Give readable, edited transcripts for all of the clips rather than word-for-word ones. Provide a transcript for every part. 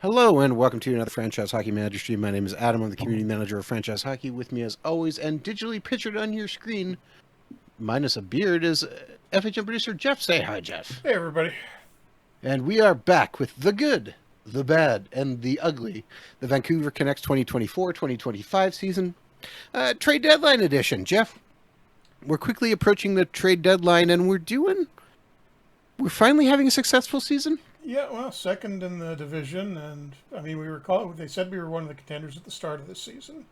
Hello and welcome to another Franchise Hockey Manager stream. My name is Adam. I'm the community manager of Franchise Hockey. With me, as always, and digitally pictured on your screen, minus a beard, is FHM producer Jeff. Say hi, Jeff. Hey, everybody. And we are back with the good, the bad, and the ugly. The Vancouver Canucks 2024-2025 season. Trade deadline edition. Jeff, we're quickly approaching the trade deadline, and we're finally having a successful season. Yeah, well, second in the division, and I mean, they said we were one of the contenders at the start of this season,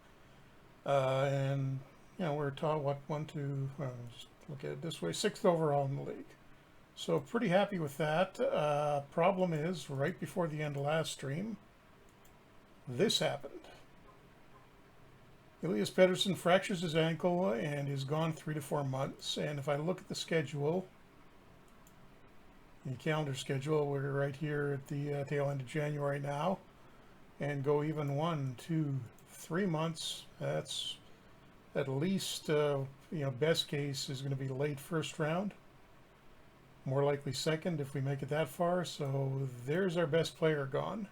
and we're taught what one, two, just look at it this way, sixth overall in the league. So pretty happy with that. Problem is, right before the end of last stream, this happened. Elias Pettersson fractures his ankle and is gone 3 to 4 months. And if I look at the schedule, the calendar schedule, we're right here at the tail end of January now, and go even 1, 2, 3 months. That's at least, best case is going to be late first round, more likely second if we make it that far. So there's our best player gone.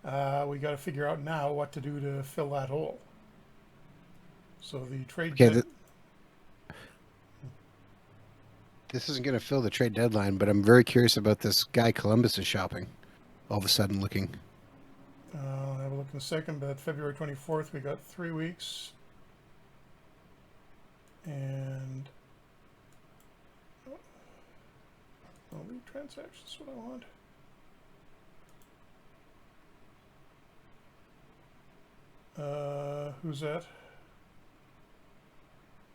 We got to figure out now what to do to fill that hole. So the trade. Okay, this isn't going to fill the trade deadline, but I'm very curious about this guy Columbus is shopping. All of a sudden looking. I'll have a look in a second, but February 24th, we got 3 weeks. And lead transactions is what I want. Who's that?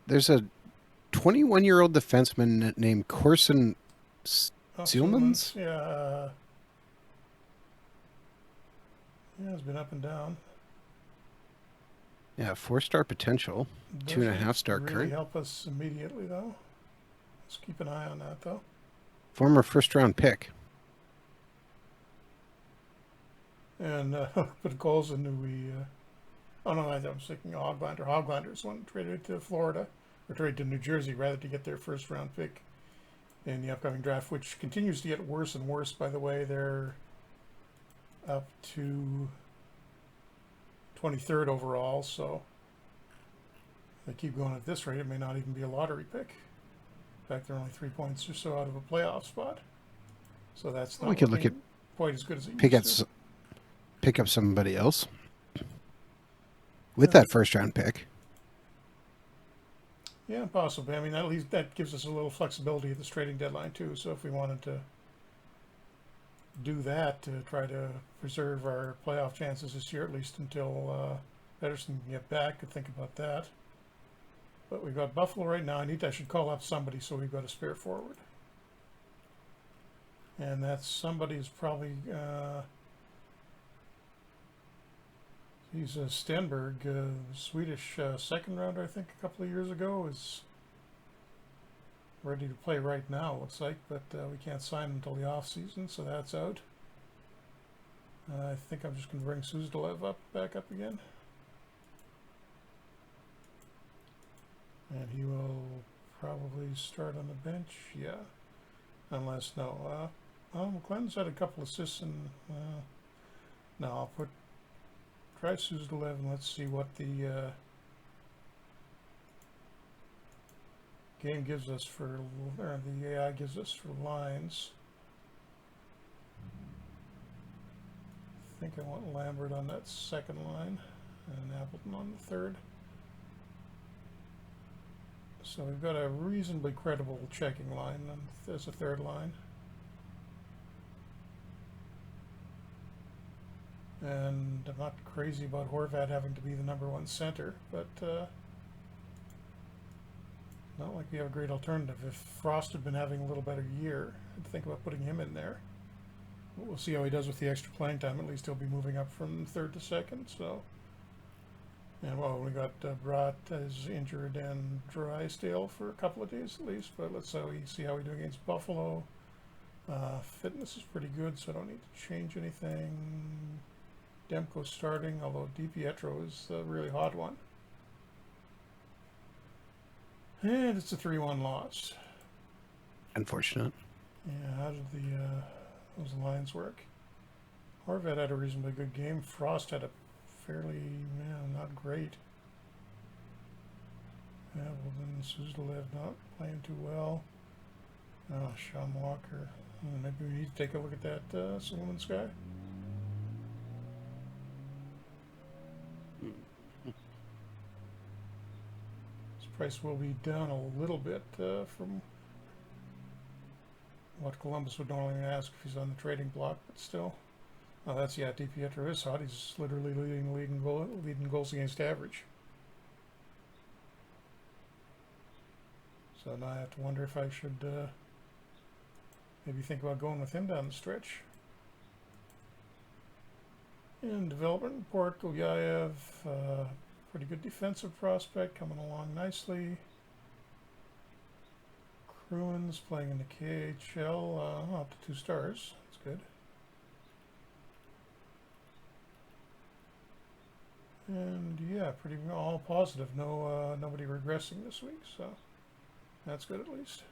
There's a 21-year-old defenseman named Corson Sealmans. Yeah. Yeah, it's been up and down. Yeah, 4-star potential, 2.5-star really current. Help us immediately, though. Let's keep an eye on that, though. Former first-round pick. And put goals in oh no, I was thinking Hoglander. Hoglander's one traded to Florida, or traded to New Jersey rather, to get their first-round pick in the upcoming draft, which continues to get worse and worse. By the way, they're up to 23rd overall, so if they keep going at this rate, it may not even be a lottery pick. In fact, they're only 3 points or so out of a playoff spot. So that's not We could look at quite as good as it used to. Pick up somebody else with that first-round pick. Yeah, possibly. I mean, at least that gives us a little flexibility at this trading deadline too. So if we wanted to do that to try to preserve our playoff chances this year, at least until Pettersson can get back, could think about that. But we've got Buffalo right now. I should call up somebody, so we've got a spare forward. And that somebody is probably he's Stenberg, Swedish second rounder, I think, a couple of years ago, is ready to play right now, looks like, but we can't sign him until the off season, so that's out. I think I'm just going to bring Suzdalev back up again. And he will probably start on the bench, yeah. Unless, no. McLennan's had a couple assists, and no, I'll try Suzdalev, and let's see what the game gives us for, or the AI gives us for lines. I think I want Lambert on that second line, and Appleton on the third. So we've got a reasonably credible checking line as a third line. And I'm not crazy about Horvat having to be the #1 center, but not like we have a great alternative. If Frost had been having a little better year, I'd think about putting him in there. But we'll see how he does with the extra playing time. At least he'll be moving up from third to second. So, and well, we got Brat is injured and Drysdale for a couple of days at least. But let's see how we do against Buffalo. Fitness is pretty good, so I don't need to change anything. Demko's starting, although DiPietro is the really hot one. And it's a 3-1 loss. Unfortunate. Yeah, how did those lines work? Horvat had a reasonably good game. Frost had a fairly, not great. Yeah, well then Suzdalev not playing too well. Oh, Sean Walker. Maybe we need to take a look at that Solomon's guy. His price will be down a little bit from what Columbus would normally ask if he's on the trading block, but still. Oh, that's, yeah, DiPietro is hot. He's literally leading goals against average. So now I have to wonder if I should maybe think about going with him down the stretch. In development report, Gogayev, pretty good defensive prospect, coming along nicely. Kruins playing in the KHL, up to 2 stars. That's good. And yeah, pretty all positive. No, nobody regressing this week, so that's good at least.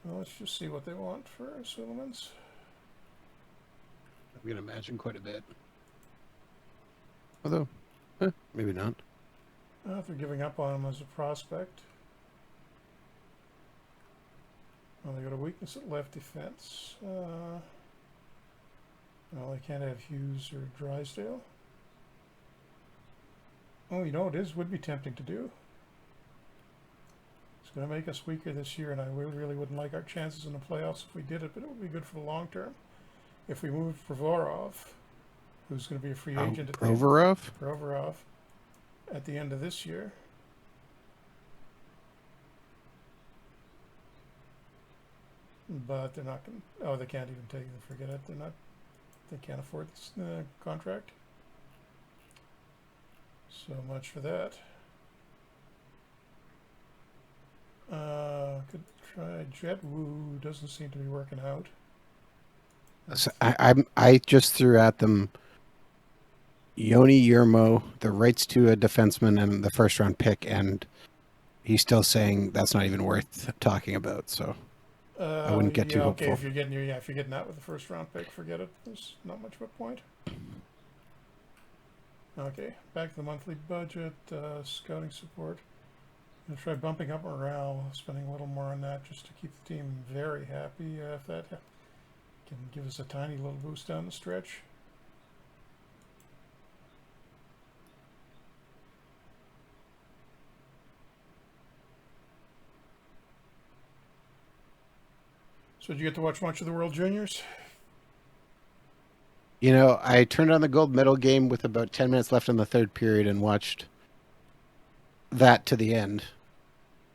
So let's just see what they want for Sulemans. I'm going to imagine quite a bit. Although, maybe not. If they're giving up on him as a prospect. Well, they got a weakness at left defense. Well, they can't have Hughes or Drysdale. Oh, you know what it would be tempting to do? It's going to make us weaker this year, and I really wouldn't like our chances in the playoffs if we did it, but it would be good for the long term. If we moved Provorov, who's going to be a free agent at Provorov at the end of this year. But they're not going to, oh, they can't even take it, forget it. They can't afford this contract. So much for that. Could try Jet Wu, doesn't seem to be working out. So I just threw at them Yoni Yermo, the rights to a defenseman, and the 1st-round pick, and he's still saying that's not even worth talking about. So I wouldn't get too hopeful. Okay, if you're getting that with the 1st-round pick, forget it. There's not much of a point. Okay, back to the monthly budget, scouting support. I'm gonna try bumping up morale, spending a little more on that just to keep the team very happy. If that can give us a tiny little boost down the stretch. So did you get to watch much of the World Juniors? You know, I turned on the gold medal game with about 10 minutes left in the 3rd period and watched that to the end.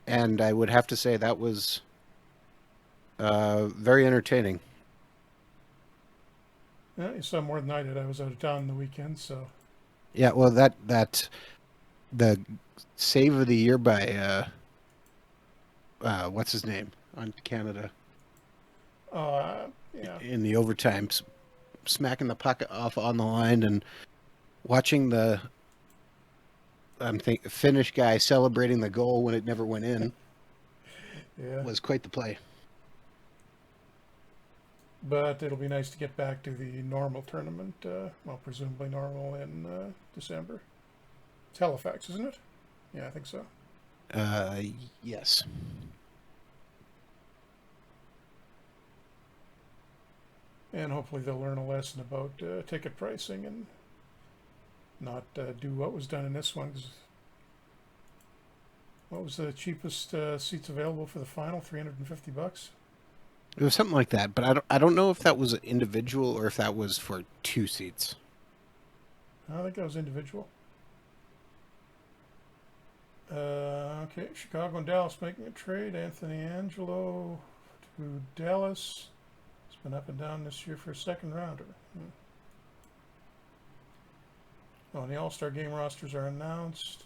And I would have to say that was very entertaining. Yeah, you saw more than I did. I was out of town the weekend, so. Yeah, well, that the save of the year by what's his name on Canada? Yeah. In the overtime, smacking the puck off on the line and watching the Finnish guy celebrating the goal when it never went in. Yeah. Was quite the play. But it'll be nice to get back to the normal tournament, well, presumably normal in December. It's Halifax, isn't it? Yeah, I think so. Yes. And hopefully they'll learn a lesson about ticket pricing and not do what was done in this one. What was the cheapest seats available for the final? $350. It was something like that, but I don't know if that was individual or if that was for 2 seats. I think that was individual. Okay, Chicago and Dallas making a trade. Anthony Angelo to Dallas. It's been up and down this year for a 2nd rounder. Oh, and the All-Star game rosters are announced.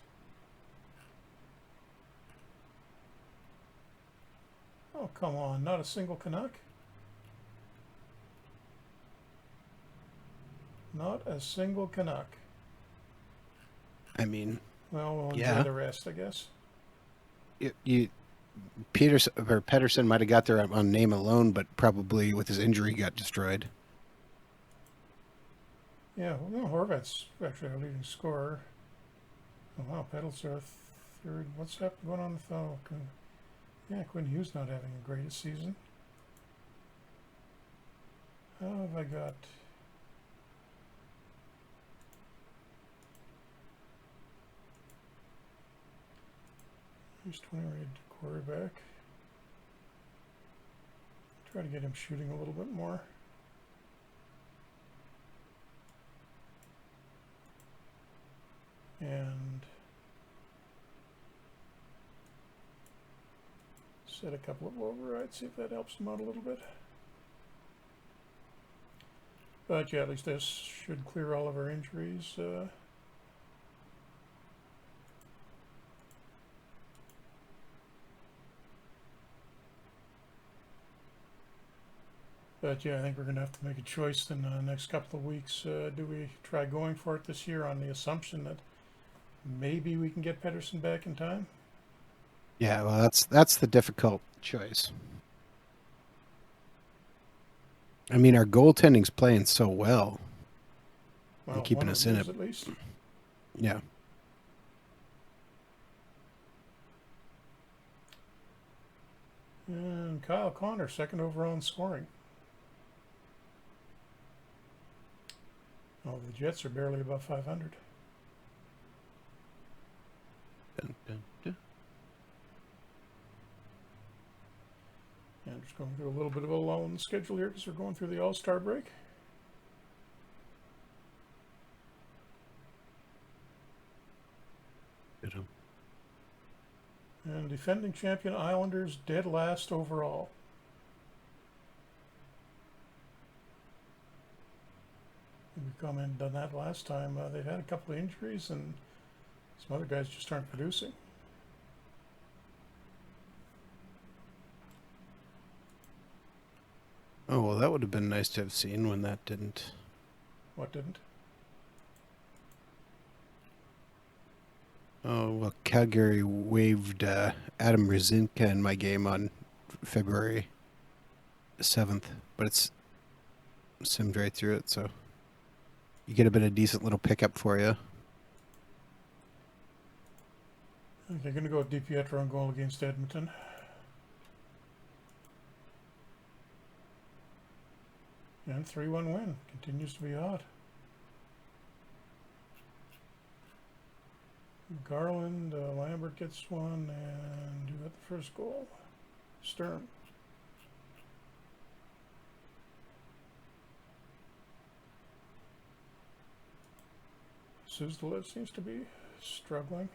Oh, come on, not a single Canuck? Not a single Canuck. I mean, Well, we'll enjoy yeah. the rest, I guess. You Pedersen might have got there on name alone, but probably with his injury got destroyed. Yeah, well, Horvat's actually our leading scorer. Oh, wow, Pedals are third. What's going on with Falcon? Yeah, Quinn Hughes not having a greatest season. How have I got? He's 20 rated quarterback. Try to get him shooting a little bit more. And set a couple of overrides, see if that helps him out a little bit. But yeah, at least this should clear all of our injuries. But yeah, I think we're going to have to make a choice in the next couple of weeks. Do we try going for it this year on the assumption that maybe we can get Pedersen back in time? Yeah, well, that's the difficult choice. I mean, our goaltending's playing so well Well, and keeping one us of them in is it. at least. Yeah. And Kyle Connor, second overall in scoring. Oh, the Jets are barely above 500. Dun, dun, dun. And just going through a little bit of a lull in the schedule here because we're going through the All-Star break. And defending champion Islanders dead last overall. We've come in and done that last time. They've had a couple of injuries and some other guys just aren't producing. Oh, well, that would have been nice to have seen when that didn't. What didn't? Oh, well, Calgary waived Adam Ruzynka in my game on February 7th, but it's simmed right through it, so you get a bit of decent little pickup for you. Okay, going to go with DiPietro on goal against Edmonton. And 3-1 win. Continues to be hot. Garland, Lambert gets one, and who got the first goal? Stern. Suzdalev seems to be struggling.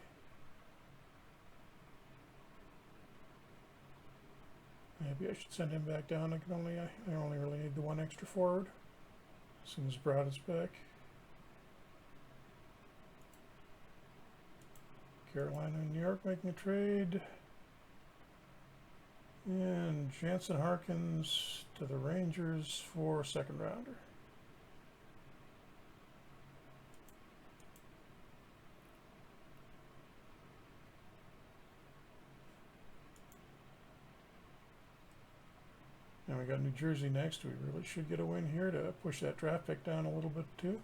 Maybe I should send him back down. I only really need the one extra forward. As soon as Brad is back. Carolina and New York making a trade. And Jansen Harkins to the Rangers for a second rounder. And we got New Jersey next. We really should get a win here to push that draft pick down a little bit too.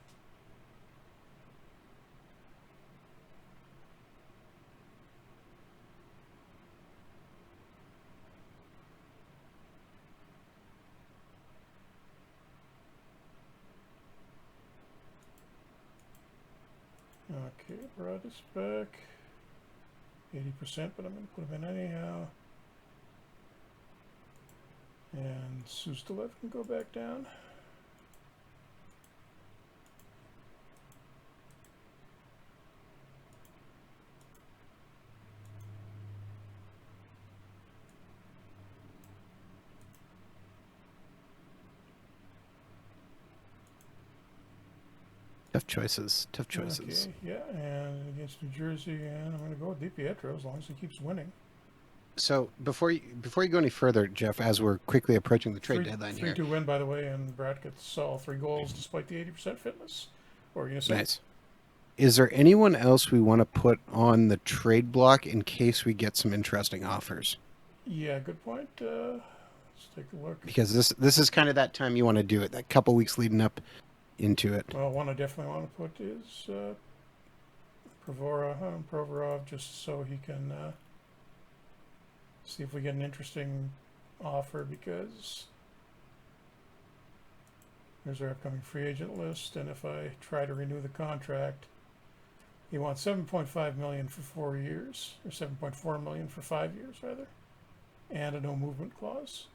Okay, Brad is back. 80%, but I'm going to put him in anyhow. And Suzdalev can go back down. Tough choices. Tough choices. Okay, yeah, and against New Jersey, and I'm going to go with DiPietro as long as he keeps winning. So before you go any further, Jeff, as we're quickly approaching the trade Three deadline three here, two win, by the way, and Brad gets all 3 goals despite the 80% fitness. What were you gonna say? nice. Is there anyone else we want to put on the trade block in case we get some interesting offers? Yeah, good point. Let's take a look. Because this is kind of that time you want to do it, that couple weeks leading into it. Well, one I definitely want to put is Provorov, just so he can see if we get an interesting offer, because there's our upcoming free agent list, and if I try to renew the contract, he wants 7.5 million for 4 years, or 7.4 million for 5 years rather, and a no movement clause.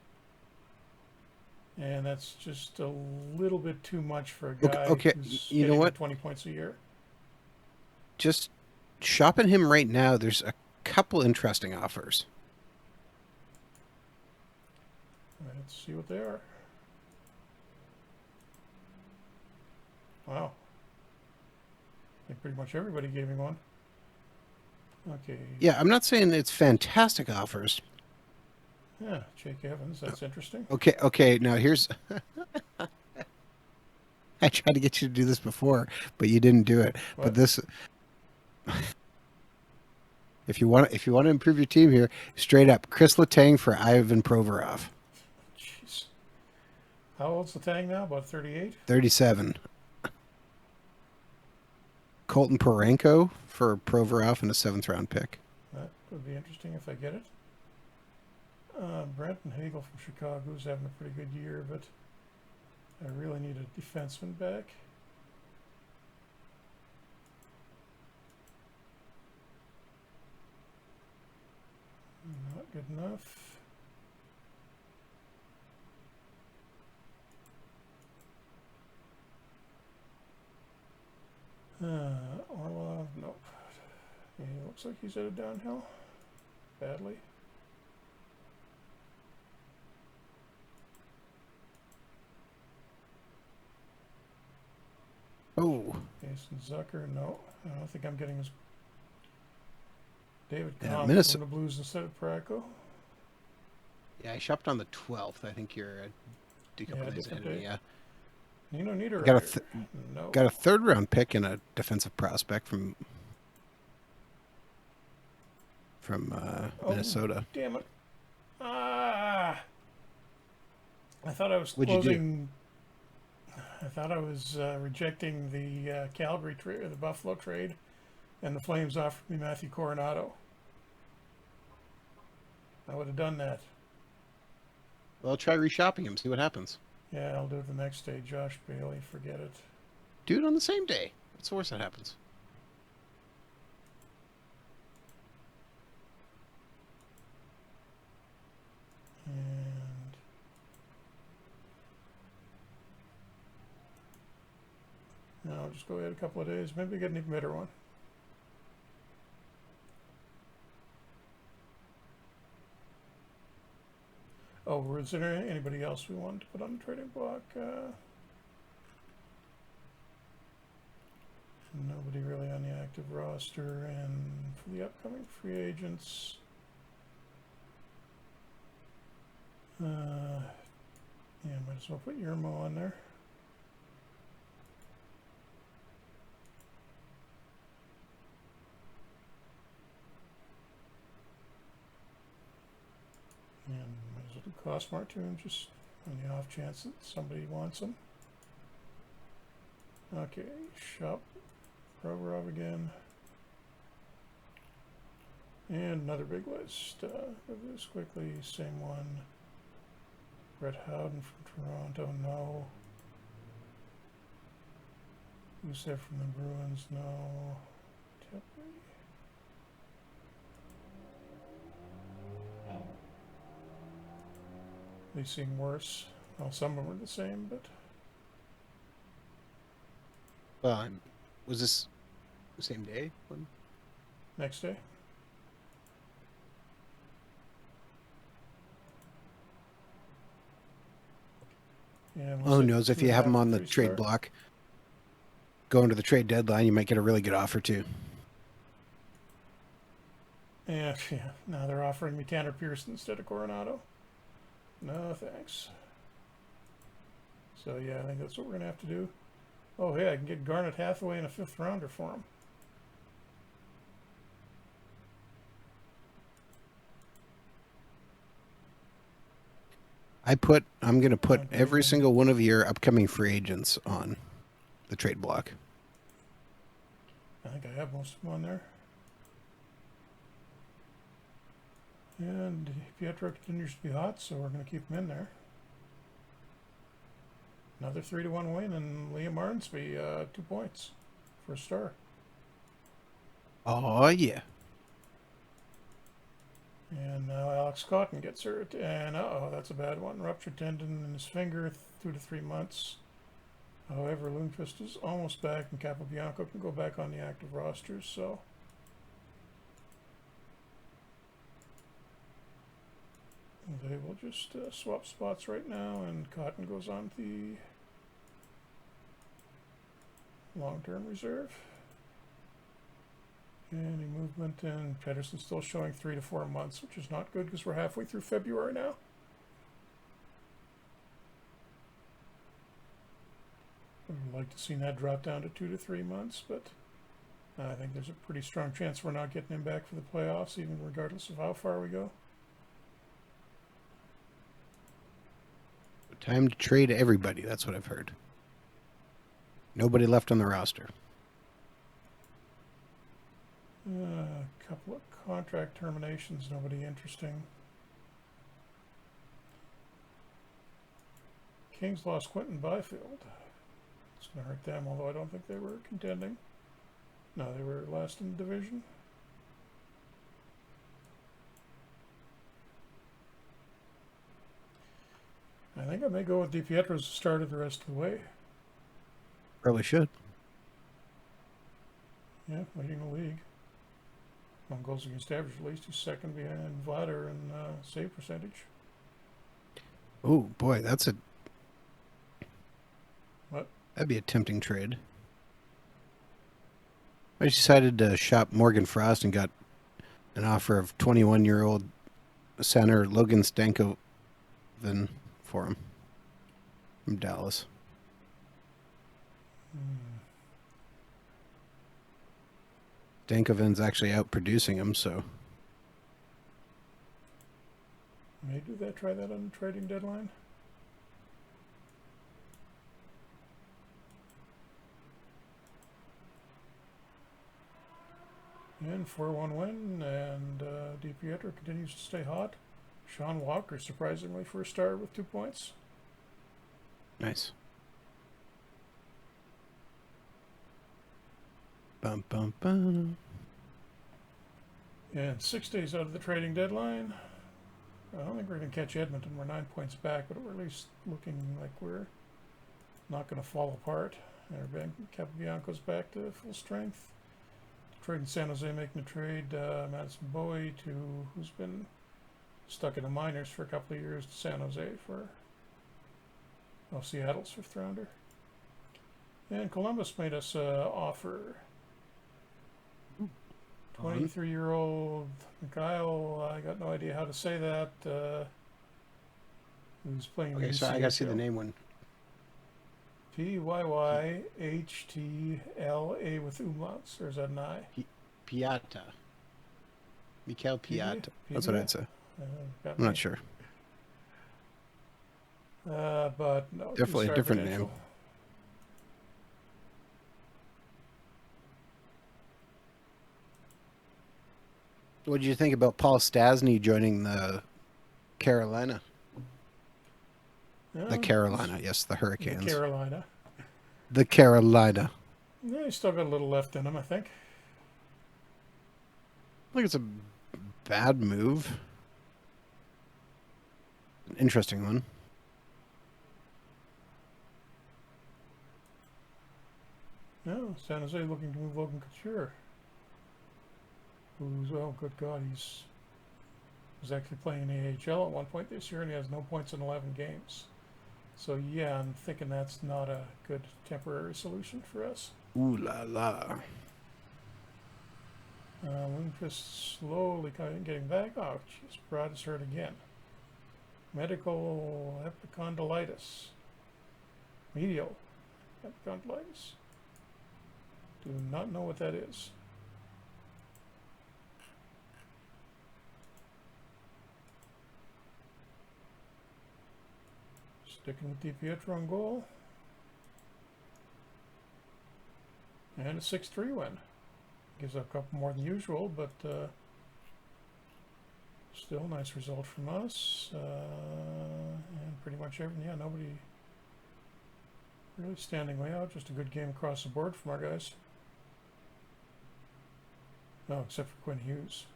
And that's just a little bit too much for a guy Okay, who's you know getting what? 20 points a year. Just shopping him right now. There's a couple interesting offers. Let's see what they are. Wow. I think pretty much everybody gave me one. Okay. Yeah, I'm not saying it's fantastic offers. Yeah, Jake Evans. That's interesting. Okay. Now here's. I tried to get you to do this before, but you didn't do it. What? But this, if you want to improve your team here, straight up, Chris Letang for Ivan Provorov, Jeez. How old's the Tang now? About 38? 37. Colton Poranko for Provorov and a 7th-round pick. That would be interesting if I get it. Brenton Hagel from Chicago's having a pretty good year, but I really need a defenseman back. Not good enough. Orlov, nope. He looks like he's headed downhill. Badly. Oh, Jason Zucker, no. I don't think I'm getting his David Yeah, Kahn Minnesota- from the Blues instead of Praco. yeah, I shopped on the 12th. I think you're a couple Yeah, days different ahead of me. day. Yeah, Nino Niederreiter. got No. a 3rd-round pick and a defensive prospect from Minnesota. Damn it. Ah! I thought I was What'd you do? closing. I thought I was rejecting the Calgary trade, or the Buffalo trade, and the Flames offered me Matthew Coronado. I would have done that. Well, try reshopping him. See what happens. Yeah, I'll do it the next day. Josh Bailey, forget it. Do it on the same day. What's the worst that happens? And no, I'll just go ahead a couple of days. Maybe get an even better one. Oh, was there anybody else we wanted to put on the trading block? Nobody really on the active roster. And for the upcoming free agents, yeah, might as well put Yermo on there. And might as well do Cosmart too, and just on the off chance that somebody wants them. Okay, shop Provorov again. And another big list. Go this quickly, same one. Brett Howden from Toronto, no. Gusev from the Bruins, no. Tipley. They seem worse. Well, some of them are the same, but Well, was this the same day? next day. Yeah, Oh, who knows? If you have them on the trade block. block, going to the trade deadline, you might get a really good offer too. And yeah, now they're offering me Tanner Pearson instead of Coronado. No thanks. So yeah, I think that's what we're gonna have to do. Oh hey, I can get Garnet Hathaway in a 5th rounder for him. I'm going to put Okay, every then. single one of your upcoming free agents on the trade block. I think I have most of them on there. And Pietro continues to be hot, so we're going to keep him in there. Another 3-1 win, and Liam Arnsby, 2 points for a star. Oh, yeah. And now Alex Cotton gets hurt, and uh-oh, that's a bad one. Ruptured tendon in his finger, 2 to 3 months. However, Lundqvist is almost back, and Capobianco can go back on the active rosters, so... They will just swap spots right now, and Cotton goes on the long-term reserve. Any movement, and Pedersen's still showing 3 to 4 months, which is not good because we're halfway through February now. I would like to see that drop down to 2 to 3 months, but I think there's a pretty strong chance we're not getting him back for the playoffs, even regardless of how far we go. Time to trade everybody. That's what I've heard. Nobody left on the roster. A couple of contract terminations, nobody interesting. Kings lost Quentin Byfield. It's going to hurt them, although I don't think they were contending. No, they were last in the division. I think I may go with DiPietro as the starter the rest of the way. Probably should. Yeah, leading the league. On goals against average, at least he's second behind Vladar in save percentage. Oh, boy, that's a... What? That'd be a tempting trade. I decided to shop Morgan Frost and got an offer of 21-year-old center Logan Stankoven for him from Dallas. Stankoven's actually out producing him, so... May do that, try that on the trading deadline. And 4-1 win, and DiPietro continues to stay hot. Sean Walker, surprisingly, for a star with 2 points. Nice. Bum, bum, bum. And 6 days out of the trading deadline. I don't think we're going to catch Edmonton. We're 9 points back, but we're at least looking like we're not going to fall apart. Capobianco's back to full strength. Detroit and San Jose making a trade. Madison Bowie, who's been stuck in the minors for a couple of years, to San Jose for Seattle's 5th rounder. And Columbus made us offer 23-year-old Mikhail, I got no idea how to say that, who's playing Okay, so I gotta see the name one. Pyyhtla with umlauts, or is that an I? Piatta. Mikhail Piatta. That's what I'd say. I'm Me. not sure. But no. Definitely a different name. What did you think about Paul Stastny joining the Carolina? Yeah, The Carolina, yes, the Hurricanes. The Carolina. The Carolina. Yeah, he's still got a little left in him, I think. I think it's a bad move. An interesting one. No, San Jose looking to move Logan Couture. Who's, oh, good God, was actually playing AHL at one point this year, and he has no points in 11 games. So, yeah, I'm thinking that's not a good temporary solution for us. Ooh la la. Lundqvist slowly kind of getting back. Oh, jeez, Broad is hurt again. Medical epicondylitis. Medial epicondylitis. Do not know what that is. Sticking with DiPietro on goal. And a 6-3 win. Gives up a couple more than usual, but still nice result from us. And pretty much everything. Yeah, nobody really standing way out. Just a good game across the board from our guys. No, except for Quinn Hughes.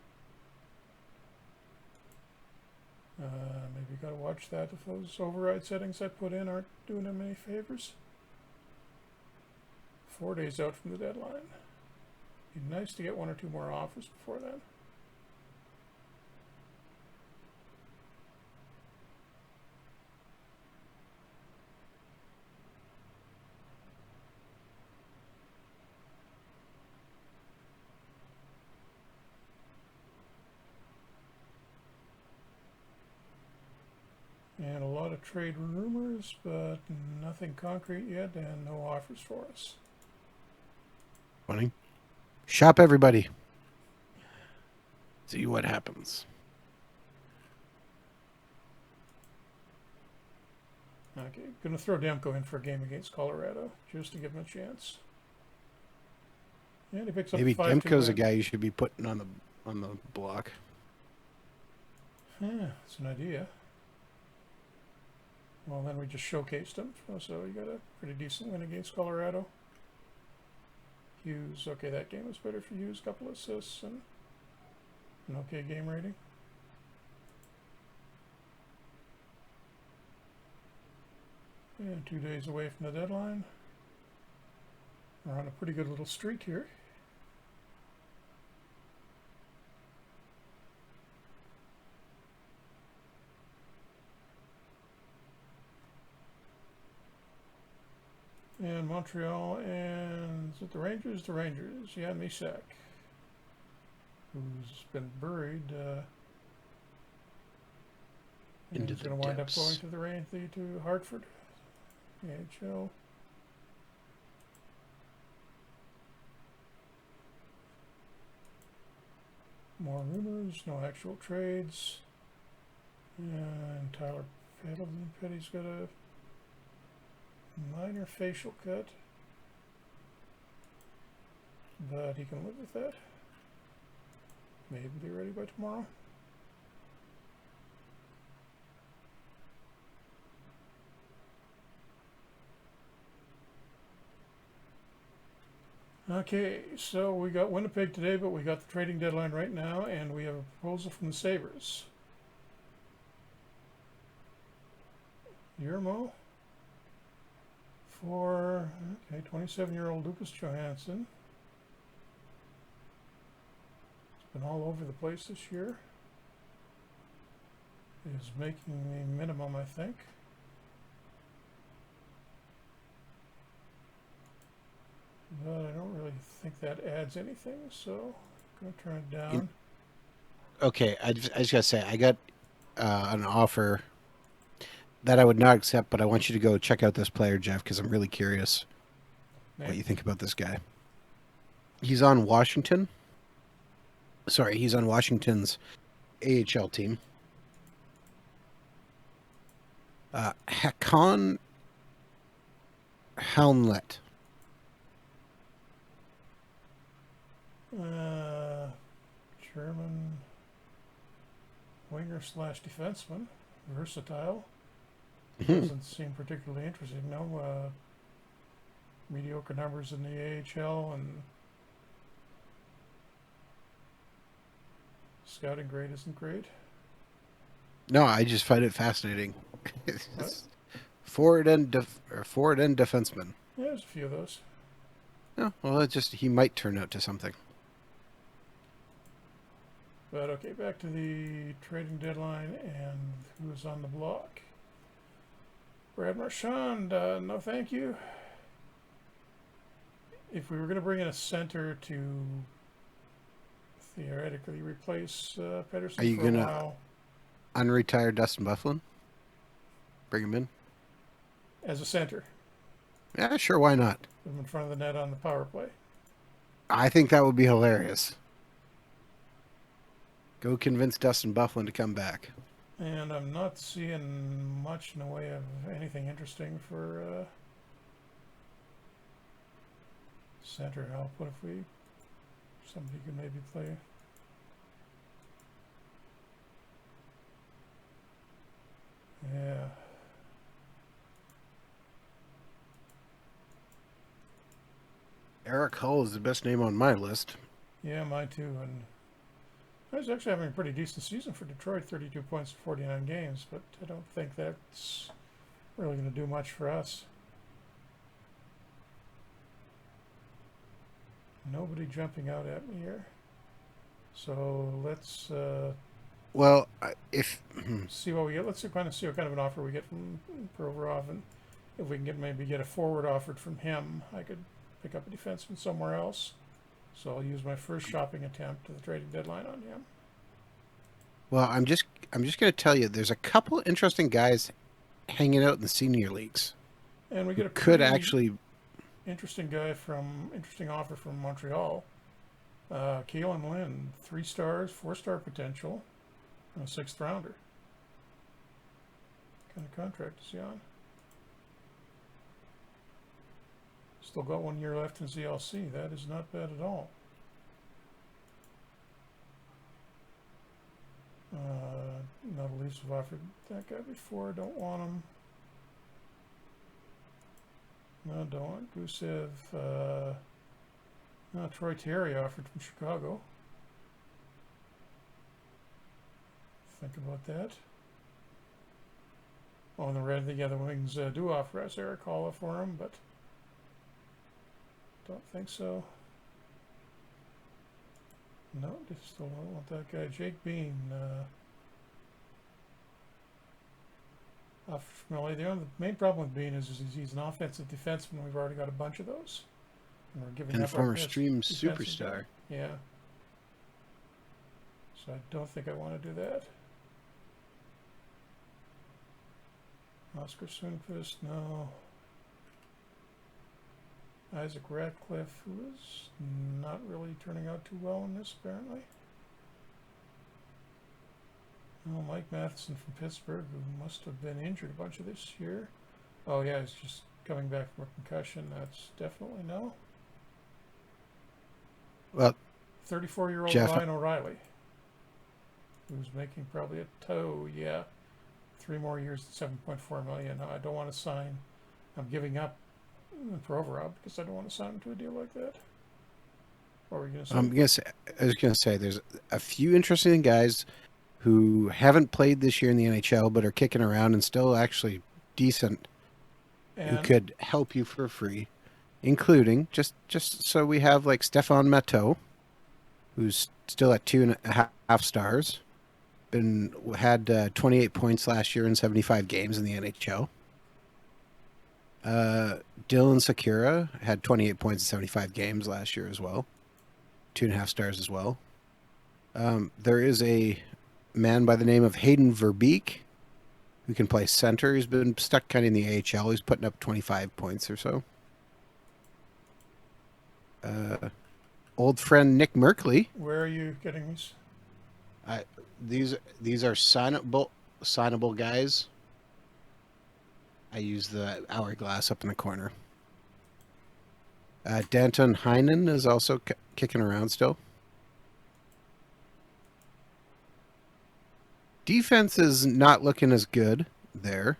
Maybe got to watch that if those override settings I put in aren't doing him any favors. 4 days out from the deadline. Be nice to get 1 or 2 more offers before then. And a lot of trade rumors, but nothing concrete yet and no offers for us. Funny. Shop everybody. See what happens. Okay, gonna throw Demko in for a game against Colorado just to give him a chance. And he picks up Maybe 5-2 Demko's a win. guy you should be putting on the block. Yeah, it's an idea. Well, then we just showcased him, so you got a pretty decent win against Colorado. Hughes, okay, that game was better for Hughes. Couple assists and an okay game rating. And 2 days away from the deadline. We're on a pretty good little streak here. And Montreal, and is it the Rangers? The Rangers, yeah, Misak, who's been buried. Into he's the going to wind up depths. going to to Hartford, AHL. More rumors, no actual trades. And Tyler Petty's got a minor facial cut, but he can live with that. Maybe be ready by tomorrow. Okay, so we got Winnipeg today, but we got the trading deadline right now, and we have a proposal from the Sabres. Yermo for, okay, 27-year-old Lucas Johansson. It's been all over the place this year. Is making the minimum, I think. But I don't really think that adds anything, so I'm going to turn it down. Okay, I just gotta say, I got an offer that I would not accept, but I want you to go check out this player, Jeff, because I'm really curious what you think about this guy. He's on Washington. Sorry, he's on Washington's AHL team. Hakon Helmlet. German winger slash defenseman, versatile. Doesn't seem particularly interesting. No mediocre numbers in the AHL, and scouting grade isn't great. No, I just find it fascinating. Forward and defenseman. Yeah, there's a few of those. Oh, well, it just he might turn out to something. But okay, back to the trading deadline and who's on the block. Brad Marchand, no thank you. If we were going to bring in a center to theoretically replace Pedersen Are you for a going to while unretire Dustin Byfuglien? Bring him in? as a center. Yeah, sure. Why not? Put him in front of the net on the power play. I think that would be hilarious. Go convince Dustin Byfuglien to come back. And I'm not seeing much in the way of anything interesting for center help. What if we somebody could maybe play? Yeah. Eric Hull is the best name on my list. Yeah, mine too. And I was actually having a pretty decent season for Detroit, 32 points in 49 games, but I don't think that's really going to do much for us. Nobody jumping out at me here. So let's Well, if see what we get. Let's kind of see what kind of an offer we get from Provorov, and if we can get a forward offered from him, I could pick up a defenseman somewhere else. So I'll use my first shopping attempt to the trading deadline on him. well, I'm just going to tell you, there's a couple interesting guys hanging out in the senior leagues. And we get a Could pretty actually interesting offer from Montreal. Kalen Lynn, 3 stars, 4-star potential, and a 6th rounder. What kind of contract is he on? Still got 1 year left in ZLC. That is not bad at all. Not at least have offered that guy before. Don't want him. No, don't want Gusev. No, Troy Terry offered from Chicago. Think about that. Oh, and the other wings do offer us Eric Holla for him, but don't think so. No, they still don't want that guy. Jake Bean. From LA. The main problem with Bean is he's an offensive defenseman. We've already got a bunch of those. And we're giving and up former our best stream defensive superstar. guy. Yeah. So I don't think I want to do that. Oscar Sundqvist, no. Isaac Ratcliffe, who is not really turning out too well in this, apparently. Oh, Mike Matheson from Pittsburgh, who must have been injured a bunch of this year. Oh, yeah, he's just coming back from a concussion. That's definitely no. Well, 34-year-old Jeff, Ryan O'Reilly, who's making probably a toe, yeah. 3 more years at $7.4 million. No, I don't want to sign. I'm giving up Provorov because I don't want to sign him to a deal like that. What were you going to say? I was going to say there's a few interesting guys who haven't played this year in the NHL but are kicking around and still actually decent, who could help you for free, including just so we have like Stefan Matteau, who's still at 2.5 stars. Had 28 points last year in 75 games in the NHL. Dylan Sakura had 28 points in 75 games last year as well. 2.5 stars as well. There is a man by the name of Hayden Verbeek who can play center. He's been stuck kind of in the AHL. He's putting up 25 points or so. Old friend Nick Merkley. Where are you getting these? These are signable guys. I use the hourglass up in the corner. Danton Heinen is also kicking around still. Defense is not looking as good there.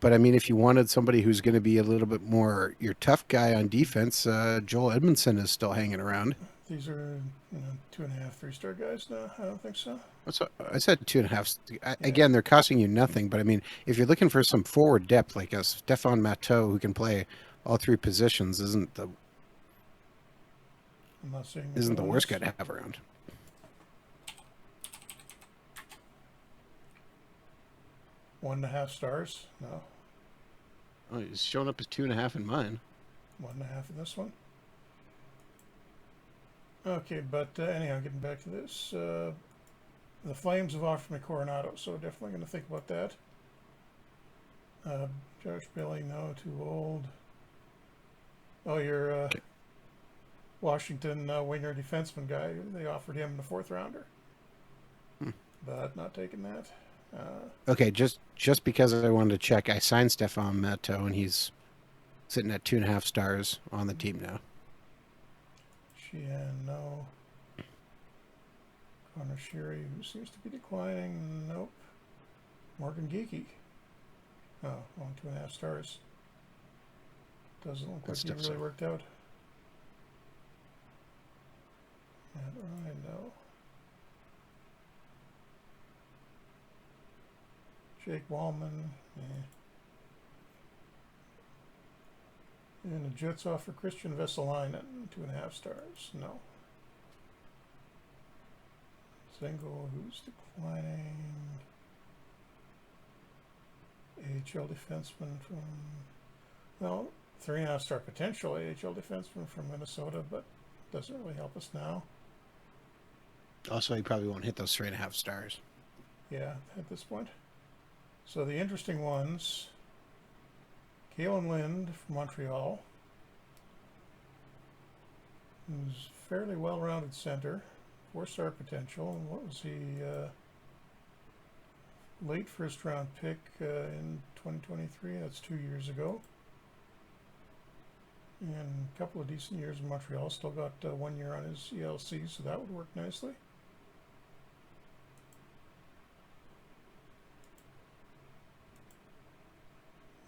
But, I mean, if you wanted somebody who's going to be a little bit more your tough guy on defense, Joel Edmondson is still hanging around. These are 2.5, 3-star guys now? I don't think so. I said 2.5. Again, they're costing you nothing. But, I mean, if you're looking for some forward depth, like a Stefan Matteau who can play all 3 positions, isn't the worst guy to have around. One and a half stars? No. Oh, he's showing up as 2.5 in mine. 1.5 in this one? Okay, but anyhow, getting back to this, the Flames have offered me Coronado, so definitely going to think about that. Josh Bailey, no, too old. Oh, you're Washington winger defenseman guy. They offered him the 4th rounder, but not taking that. Okay, just because I wanted to check, I signed Stefan Matteau, and he's sitting at 2.5 stars on the team now. Sheehan, no. Connor Sheary, who seems to be declining. Nope. Morgan Geeky. Oh, only 2.5 stars. Doesn't look like he really worked out. And I know. Jake Wallman. And the Jets offer Christian Vesalainen, 2.5 stars. No. Single, who's declining. AHL defenseman from, well, 3.5 star potential AHL defenseman from Minnesota, but doesn't really help us now. Also, he probably won't hit those 3.5 stars. Yeah, at this point. So the interesting ones, Kalen Lind from Montreal, who's fairly well-rounded center, 4-star potential. And what was he? Late first-round pick in 2023. That's 2 years ago. And a couple of decent years in Montreal. Still got 1 year on his ELC, so that would work nicely.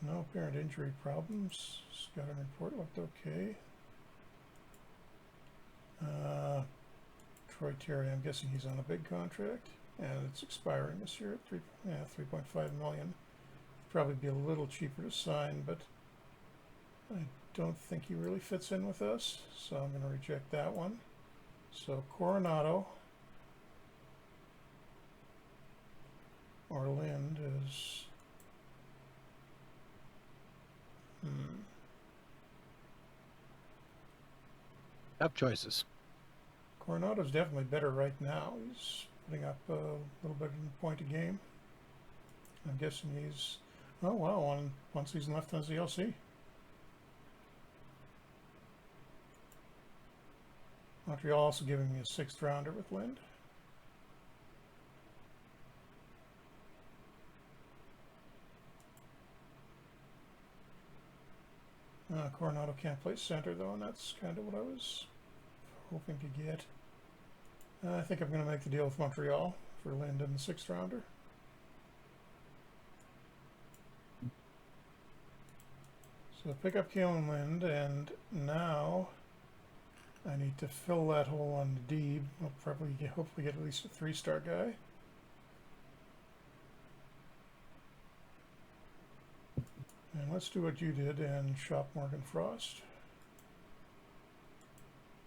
No apparent injury problems. Scouting report looked okay. Troy Terry, I'm guessing he's on a big contract, and it's expiring this year at 3.5 million. Probably be a little cheaper to sign, but I don't think he really fits in with us, so I'm going to reject that one. So Coronado or Lind is Tough choices. Coronado's definitely better right now. He's putting up a little bit in point a game. I'm guessing he's, oh wow, one season left on his ELC. Montreal also giving me a 6th rounder with Lind. Coronado can't play center though, and that's kind of what I was hoping to get. I think I'm going to make the deal with Montreal for Lind and the 6th rounder. So pick up Kalen Lind, and now I need to fill that hole on the D. I'll probably hopefully get at least a 3-star guy. And let's do what you did and shop Morgan Frost.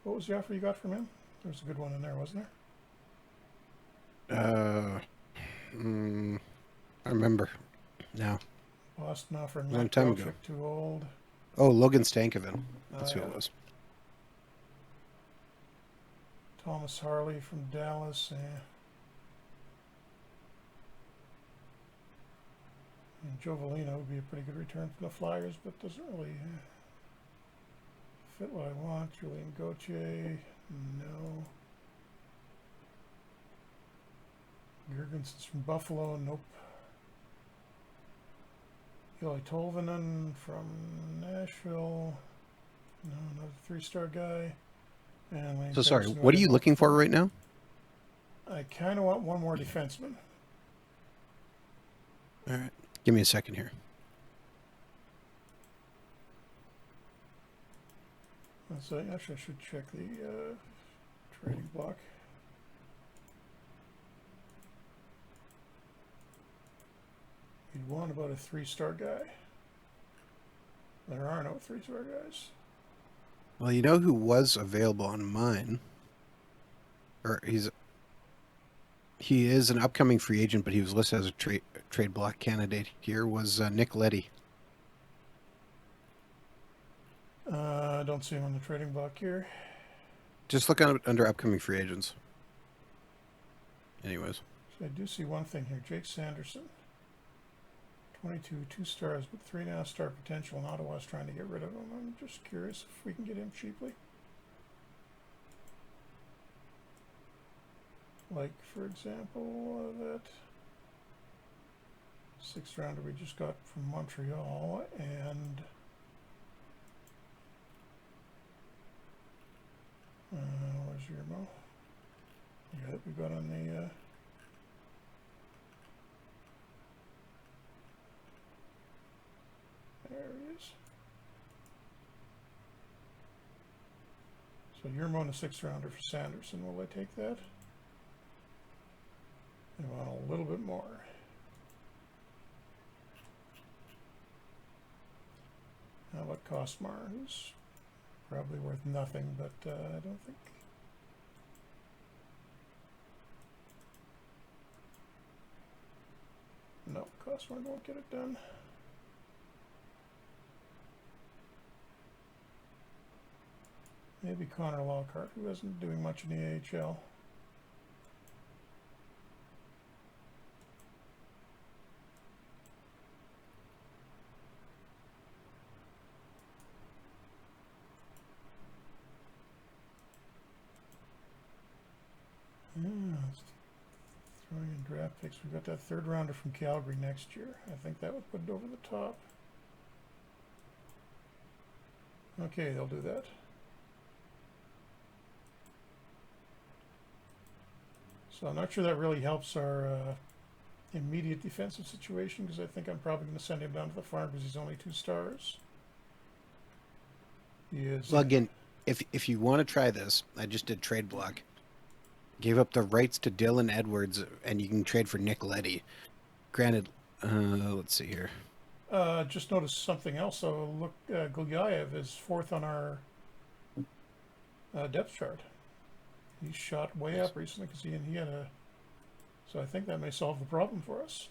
What was the offer you got from him? There was a good one in there, wasn't there? I remember now. Boston offered long time ago. Too old. Oh, Logan Stankoven. That's who it was. Thomas Harley from Dallas. And Joe Valino would be a pretty good return from the Flyers, but doesn't really fit what I want. Julian Gauthier, no. Gergenson's from Buffalo, nope. Eli Tolvanen from Nashville, no, another 3-star guy. And Lane so sorry, Thompson, what are you looking for right now? I kind of want one more defenseman. All right, give me a second here. So actually, I should check the trading block. You'd want about a 3-star guy. There are no 3-star guys. Well, you know who was available on mine? Or he is an upcoming free agent, but he was listed as a trade block candidate here, was Nick Leddy. I don't see him on the trading block here. Just look under upcoming free agents. Anyways. So I do see one thing here. Jake Sanderson. 22, 2 stars, but 3.5 star potential, and Ottawa's trying to get rid of him. I'm just curious if we can get him cheaply. Like, for example, that 6th rounder we just got from Montreal, and where's your mo? Yeah, that we got on the there he is. So you're on a 6th rounder for Sanderson. Will I take that? I want a little bit more. How about Kosmar, who's probably worth nothing, but I don't think. No, Kosmar won't get it done. Maybe Connor Lockhart, who isn't doing much in the AHL. Let's throw in draft picks. We've got that 3rd rounder from Calgary next year. I think that would put it over the top. Okay, they'll do that. So I'm not sure that really helps our immediate defensive situation, because I think I'm probably going to send him down to the farm because he's only 2 stars. He is. Well, again, if you want to try this, I just did trade block. Gave up the rights to Dylan Edwards, and you can trade for Nick Leddy. Granted, let's see here. Just noticed something else. So look, Gulyayev is 4th on our depth chart. He shot way up recently because he had a. So I think that may solve the problem for us.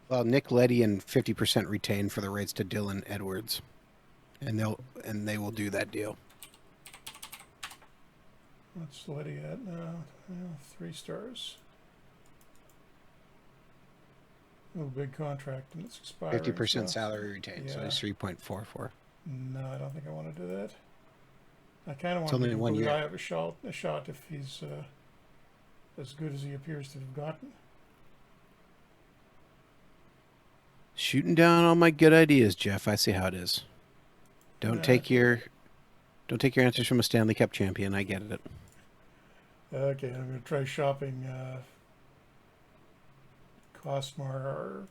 Well, Nick Leddy and 50% retained for the rights to Dylan Edwards, and they will do that deal. What's Leddy at now? 3 stars. Oh, big contract, and it's expiring. 50% salary retained, yeah. so he's 3.44. No, I don't think I want to do that. I kind of want only to give in 1 year. Gulyayev a shot if he's as good as he appears to have gotten. Shooting down all my good ideas, Jeff. I see how it is. Don't take your answers from a Stanley Cup champion. I get it. Okay, I'm going to try shopping Kosmar, our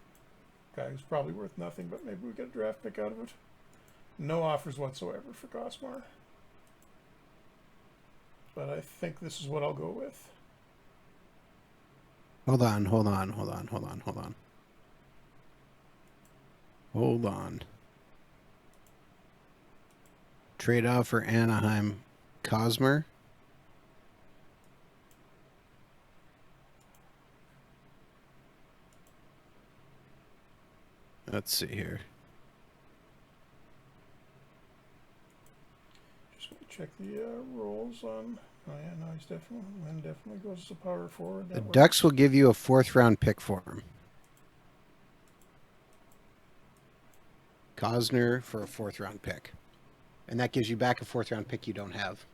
guy who's probably worth nothing, but maybe we get a draft pick out of it. No offers whatsoever for Kosmar. But I think this is what I'll go with. Hold on. Trade off for Anaheim. Kosmar. Let's see here. Just want to check the rolls on. Oh yeah, no, he's definitely goes as a power forward. The Ducks will give you a 4th round pick for him. Kosmar for a 4th round pick. And that gives you back a 4th round pick you don't have.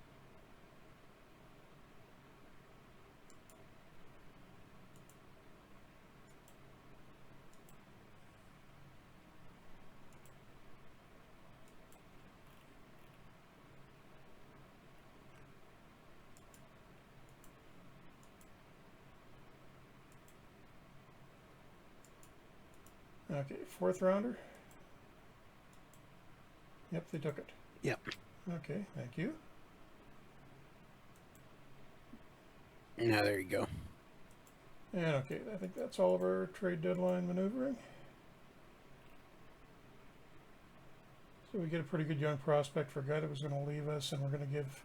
Okay, 4th rounder. Yep, they took it. Yep. Okay, thank you. Now there you go. And okay, I think that's all of our trade deadline maneuvering. So we get a pretty good young prospect for a guy that was going to leave us, and we're going to give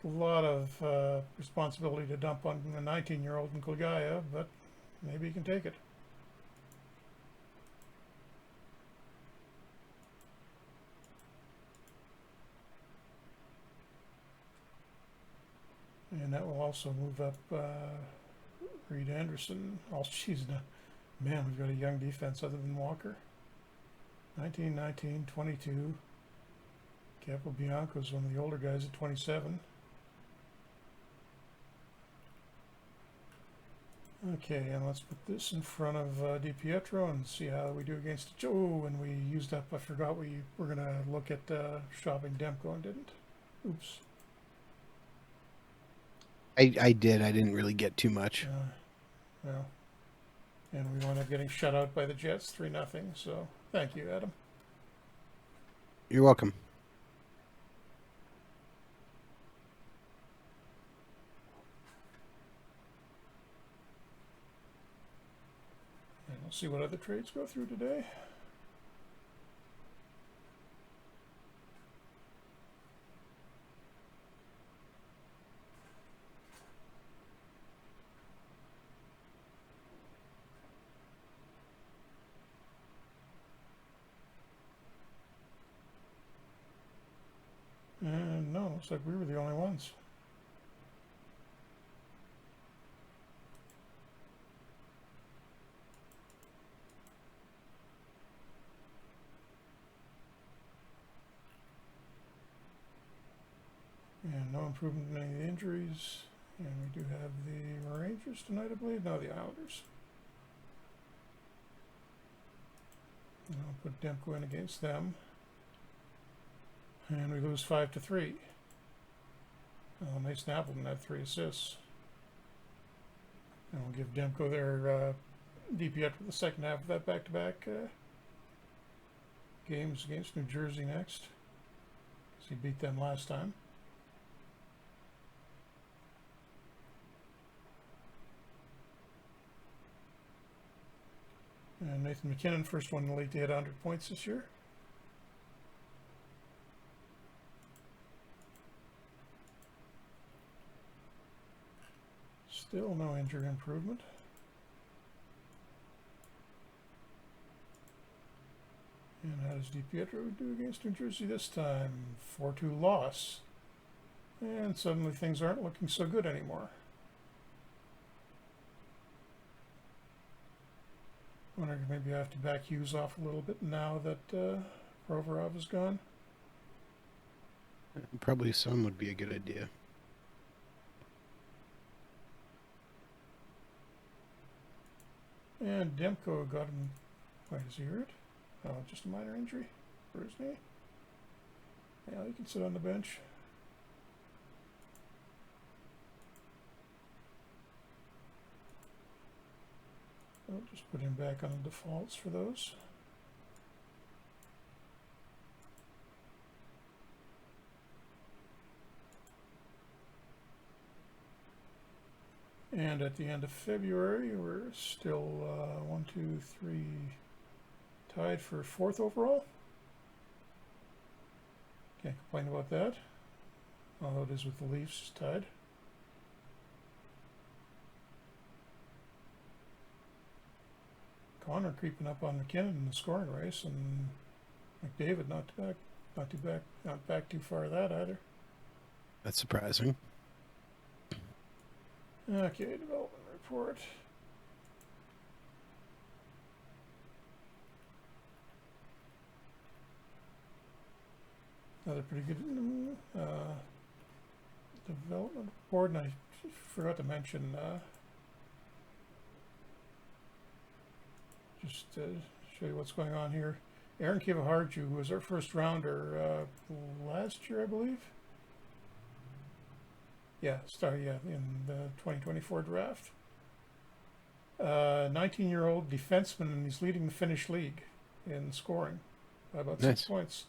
a lot of responsibility to dump on the 19-year-old in Gulyayev, but maybe he can take it. And that will also move up Reed Anderson. Oh, geez, man, we've got a young defense other than Walker. 19, 19, 22. Capobianco's one of the older guys at 27. Okay, and let's put this in front of DiPietro and see how we do against it. Oh, and we used up, I forgot we were going to look at shopping Demko and didn't. Oops. I did. I didn't really get too much. Well, and we wound up getting shut out by the Jets 3-0. So thank you, Adam. You're welcome. And we'll see what other trades go through today. And no, looks like we were the only ones. And no improvement in any of the injuries. And we do have the Rangers tonight, I believe. No, the Islanders. And I'll put Demko in against them. And we lose 5-3. Mason Appleton had 3 assists. And we'll give Demko their DPS for the second half of that back-to-back games against New Jersey next. Because he beat them last time. And Nathan McKinnon, first one in the league to hit 100 points this year. Still no injury improvement. And how does DiPietro do against New Jersey this time? 4-2 loss. And suddenly things aren't looking so good anymore. I wonder if maybe I have to back Hughes off a little bit now that Provorov is gone. Probably some would be a good idea. And Demko got him. Wait, is he hurt? Oh, just a minor injury for his knee. Yeah, he can sit on the bench. I'll just put him back on the defaults for those. And at the end of February, we're still 1, 2, 3 tied for 4th overall. Can't complain about that. Although it is with the Leafs tied. Connor creeping up on McKinnon in the scoring race, and McDavid not back too far of that either. That's surprising. Okay, development report. Another pretty good development report, and I forgot to mention just to show you what's going on here. Aaron Kivaharju, who was our first rounder last year, I believe. Yeah, in the 2024 draft. 19-year-old defenseman, and he's leading the Finnish league in scoring by about 6 points.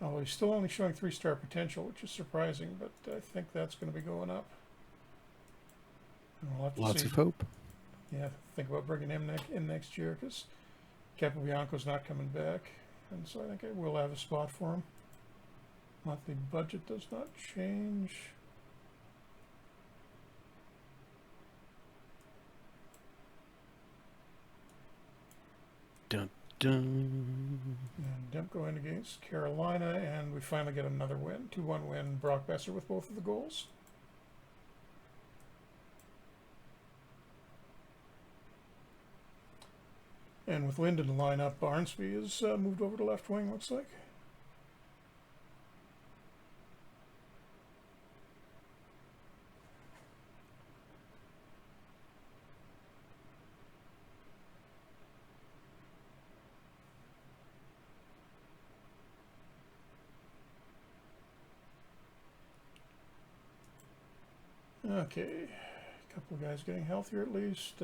Although he's still only showing 3-star potential, which is surprising, but I think that's going to be going up. And we'll have to Lots see. of hope. Yeah, think about bringing him in next year, because Capobianco's not coming back, and so I think I will have a spot for him. Monthly budget does not change. Dun, dun. And Demko in against Carolina, and we finally get another win, 2-1 win. Brock Besser with both of the goals. And with Linden to line up, Barnsby is moved over to left wing, looks like. Okay, a couple of guys getting healthier at least.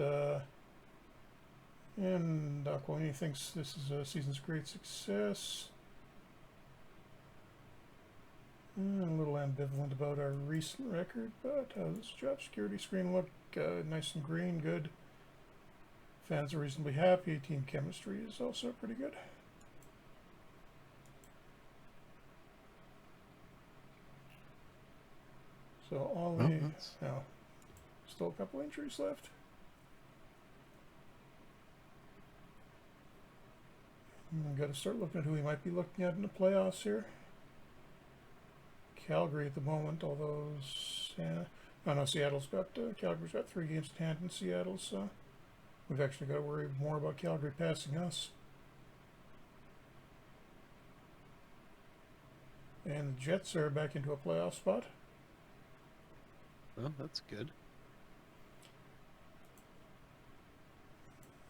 And Aquilini thinks this is a season's great success. A little ambivalent about our recent record, but how does job security screen look? Nice and green, good. Fans are reasonably happy. Team chemistry is also pretty good. So all the now, still a couple injuries left. We've got to start looking at who we might be looking at in the playoffs here. Calgary at the moment, although Seattle's got Calgary's got 3 games in hand in Seattle, so we've actually got to worry more about Calgary passing us. And the Jets are back into a playoff spot. Well, that's good.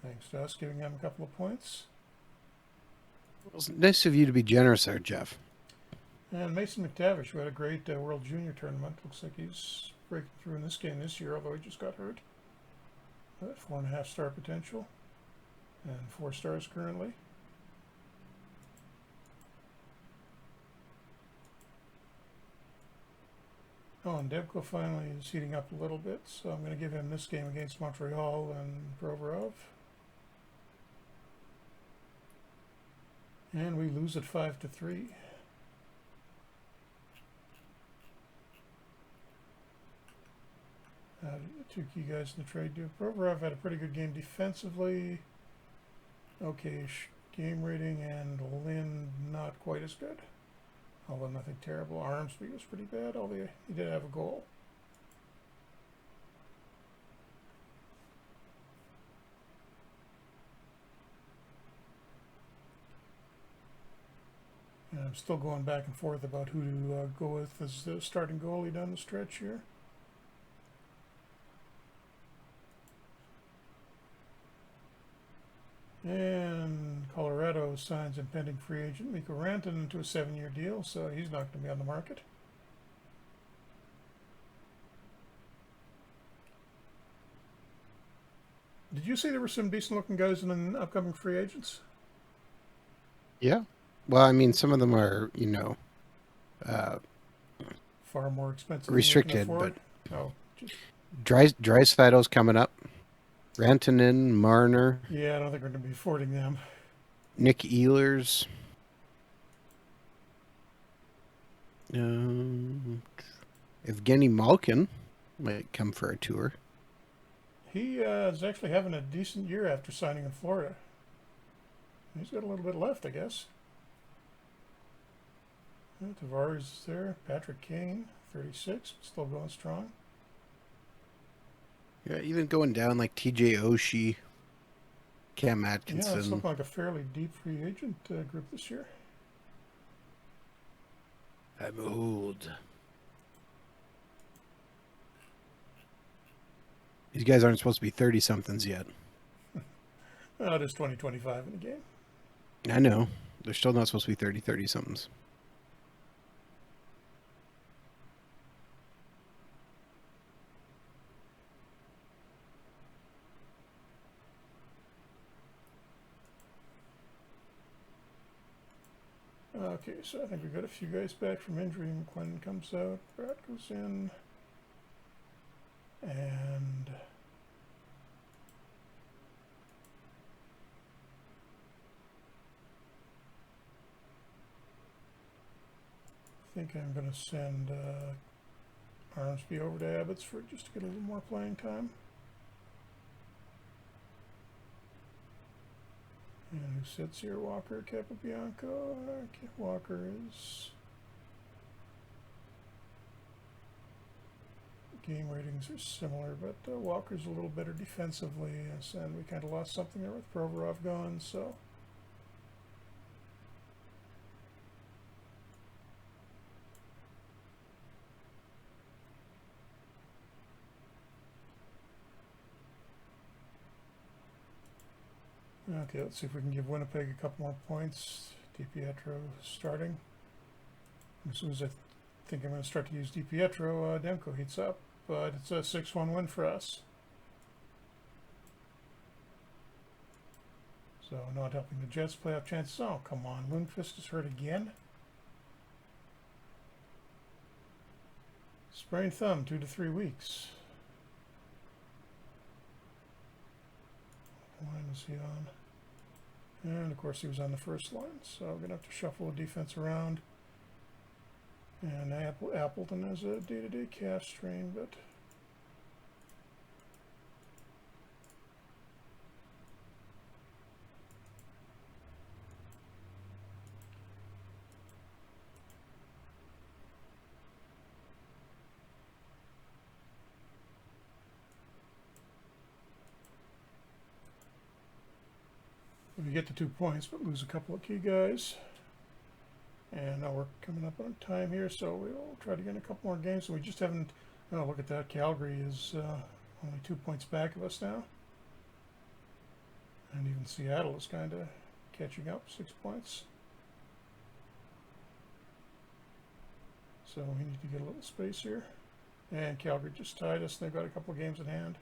Thanks to us giving them a couple of points. Well, it's nice of you to be generous there, Jeff. And Mason Mcdavish, who had a great World Junior tournament. Looks like he's breaking through in this game this year, although he just got hurt. 4.5 star potential. And 4 stars currently. Oh, and Demko finally is heating up a little bit, so I'm going to give him this game against Montreal and Provorov. And we lose at 5-3. Two key guys in the trade do. Provorov had a pretty good game defensively. Okay-ish game rating, and Lynn not quite as good. Although nothing terrible. Armsby was pretty bad, although he did have a goal. And I'm still going back and forth about who to go with as the starting goalie down the stretch here. And Colorado signs impending free agent Mikko Rantanen into a 7-year deal, so he's not going to be on the market. Did you see there were some decent-looking guys in the upcoming free agents? Yeah. Well, I mean, some of them are, you know, far more expensive restricted, than we can but afford. Oh, Dreisaitl's coming up. Rantanen, Marner. Yeah, I don't think we're going to be affording them. Nick Ehlers. Evgeny Malkin might come for a tour. He is actually having a decent year after signing in Florida. He's got a little bit left, I guess. Tavares is there. Patrick Kane, 36, still going strong. Yeah, even going down like TJ Oshie, Cam Atkinson. Yeah, it's looking like a fairly deep free agent group this year. I'm old. These guys aren't supposed to be 30-somethings yet. Oh, there's 20-25 in the game. I know. They're still not supposed to be 30-somethings. Okay, so I think we've got a few guys back from injury. McLennan comes out, Brad goes in, and I think I'm going to send Armsby over to Abbotsford just to get a little more playing time. And who sits here? Walker, Capobianco. Walker is game ratings are similar, but Walker's a little better defensively, and we kind of lost something there with Provorov gone, so. Okay, let's see if we can give Winnipeg a couple more points. DiPietro starting. As soon as I think I'm going to start to use DiPietro, Demko heats up, but it's a 6-1 win for us. So not helping the Jets' playoff chances. Oh, come on. Lundqvist is hurt again. Sprained thumb, 2 to 3 weeks. What line was he on? And of course he was on the first line, so I'm going to have to shuffle the defense around. And Appleton has a day-to-day calf strain, but we get to 2 points, but lose a couple of key guys. And now we're coming up on time here, so we'll try to get a couple more games. We just haven't. Oh, look at that! Calgary is only 2 points back of us now, and even Seattle is kind of catching up, 6 points. So we need to get a little space here. And Calgary just tied us. They've got a couple of games in hand.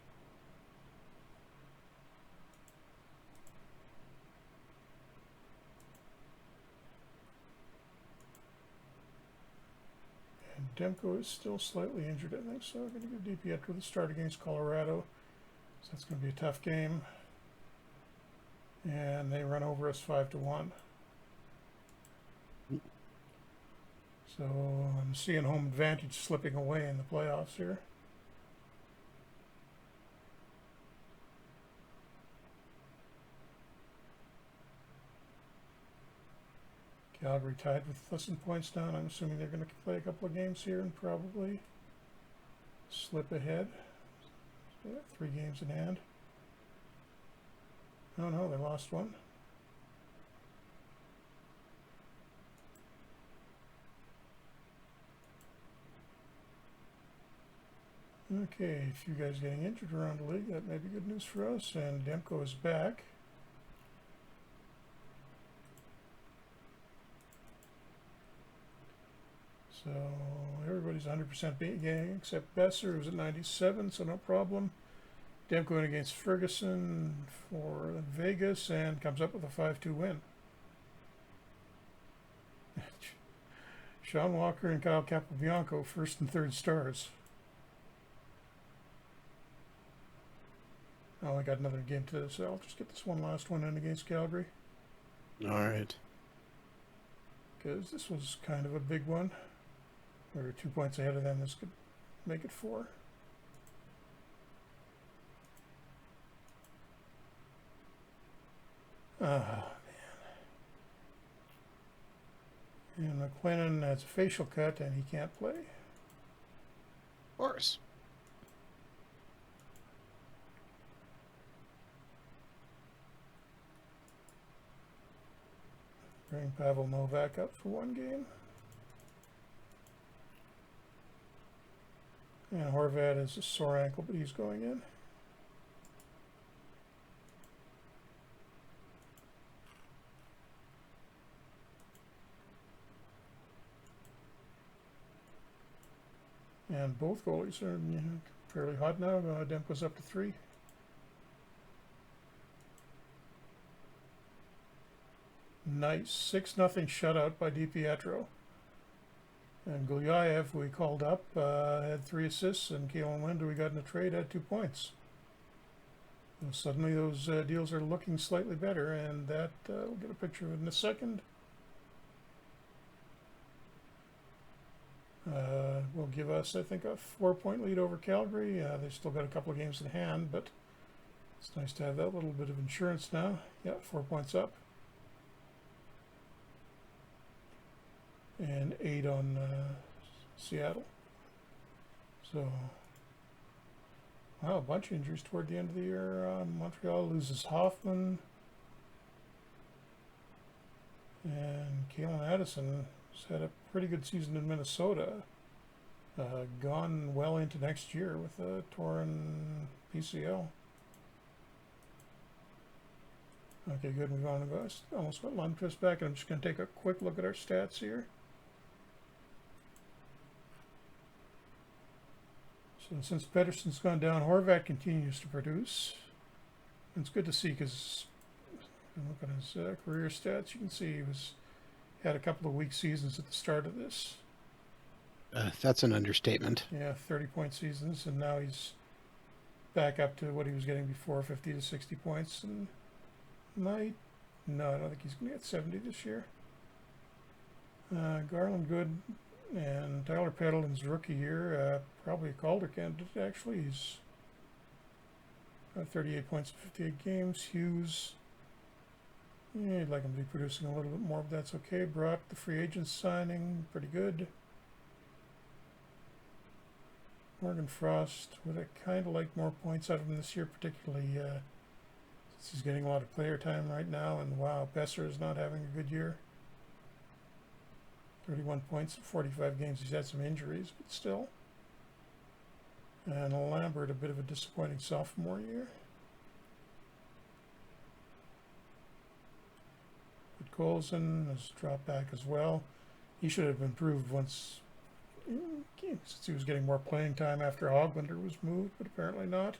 Demko is still slightly injured, I think, so I'm going to give DiPietro the start against Colorado. So that's going to be a tough game. And they run over us 5-1. So I'm seeing home advantage slipping away in the playoffs here. Calgary tied with us in points down. I'm assuming they're going to play a couple of games here and probably slip ahead. They have 3 games in hand. Oh no, they lost one. Okay, a few guys getting injured around the league. That may be good news for us. And Demko is back. So everybody's 100% game except Besser, who's at 97, so no problem. Demko going against Ferguson for Vegas and comes up with a 5-2 win. Sean Walker and Kyle Capobianco, first and third stars. Oh, I got another game to this. So I'll just get this one last one in against Calgary. All right. Because this was kind of a big one. We were 2 points ahead of them. This could make it 4. Oh, man. And McLennan has a facial cut and he can't play. Of course. Bring Pavel Novak up for 1 game. And Horvat has a sore ankle, but he's going in. And both goalies are fairly hot now. Demko's up to 3. Nice 6-0 shutout by DiPietro. And Gulyayev, we called up, had 3 assists, and Kalen Winder, we got in a trade, had 2 points. And suddenly those deals are looking slightly better, and that we'll get a picture of it in a second. Will give us, I think, a 4-point lead over Calgary. They've still got a couple of games in hand, but it's nice to have that little bit of insurance now. Yeah, 4 points up. And 8 on Seattle. So Wow, a bunch of injuries toward the end of the year. Montreal loses Hoffman. And Kalen Addison has had a pretty good season in Minnesota. Gone well into next year with a torn PCL. Okay, good. We've almost got Lundqvist back, and I'm just going to take a quick look at our stats here. So since Pettersson's gone down, Horvat continues to produce. And it's good to see because look at his career stats. You can see he had a couple of weak seasons at the start of this. That's an understatement. Yeah, 30-point seasons, and now he's back up to what he was getting before, 50 to 60 points, and no, I don't think he's going to get 70 this year. Garland good, and Tyler Pedelin's rookie year, probably a Calder candidate actually. He's got 38 points in 58 games. Hughes, yeah, I'd like him to be producing a little bit more, but that's okay. Brock, the free agent signing, pretty good. Morgan Frost, would I kind of like more points out of him this year, particularly since he's getting a lot of player time right now. And wow, Besser is not having a good year. 31 points in 45 games. He's had some injuries, but still. And Lambert, a bit of a disappointing sophomore year. But Colson has dropped back as well. He should have improved once, since he was getting more playing time after Hoglander was moved, but apparently not.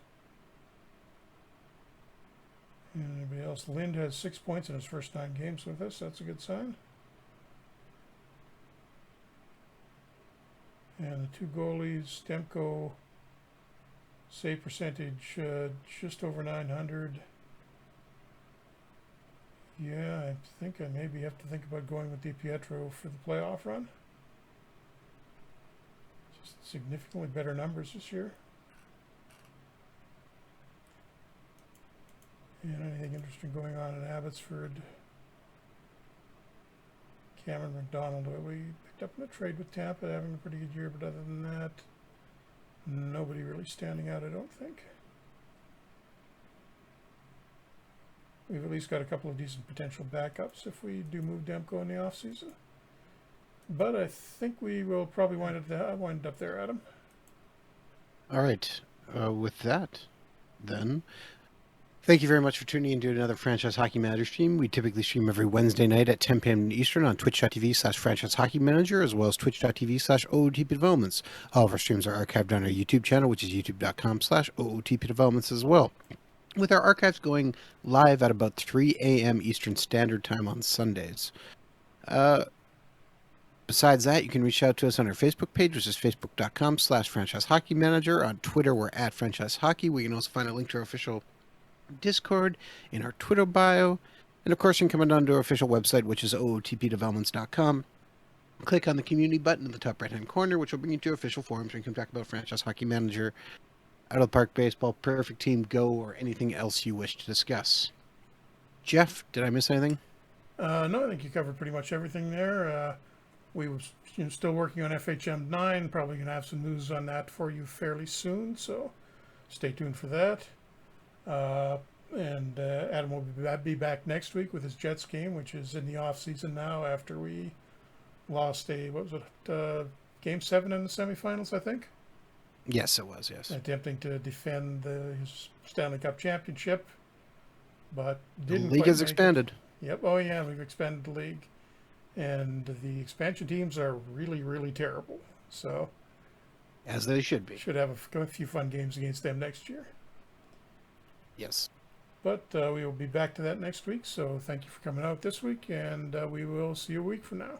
And anybody else? Lind has 6 points in his first 9 games with us. That's a good sign. And the 2 goalies, Demko, save percentage just over 900. Yeah, I think I maybe have to think about going with DiPietro for the playoff run. Just significantly better numbers this year. And anything interesting going on in Abbotsford? Cameron McDonald, we picked up in a trade with Tampa, having a pretty good year, but other than that, nobody really standing out, I don't think. We've at least got a couple of decent potential backups if we do move Demko in the offseason. But I think we will probably wind up there, Adam. All right. With that, then, thank you very much for tuning in to another Franchise Hockey Manager stream. We typically stream every Wednesday night at 10 p.m. Eastern on twitch.tv/Franchise Hockey Manager, as well as twitch.tv/OOTP Developments. All of our streams are archived on our YouTube channel, which is youtube.com/OOTP Developments as well, with our archives going live at about 3 a.m. Eastern Standard Time on Sundays. Besides that, you can reach out to us on our Facebook page, which is facebook.com/Franchise Hockey Manager. On Twitter, we're at Franchise Hockey, where you can also find a link to our official Discord in our Twitter bio. And of course, you can come down to our official website, which is ootpdevelopments.com. Click on the community button in the top right-hand corner, which will bring you to official forums where you can talk about Franchise Hockey Manager, Out of the Park Baseball, Perfect Team, Go, or anything else you wish to discuss. Jeff, did I miss anything? No, I think you covered pretty much everything there. We were still working on FHM 9, probably going to have some news on that for you fairly soon, so stay tuned for that. And Adam will be back next week with his Jets game, which is in the off season now after we lost Game 7 in the semifinals, I think? Yes, it was, yes. Attempting to defend his Stanley Cup championship, but didn't. The league has expanded. Yep, oh yeah, we've expanded the league. And the expansion teams are really, really terrible. So, as they should be. Should have a few fun games against them next year. Yes. But we will be back to that next week. So thank you for coming out this week, and we will see you a week from now.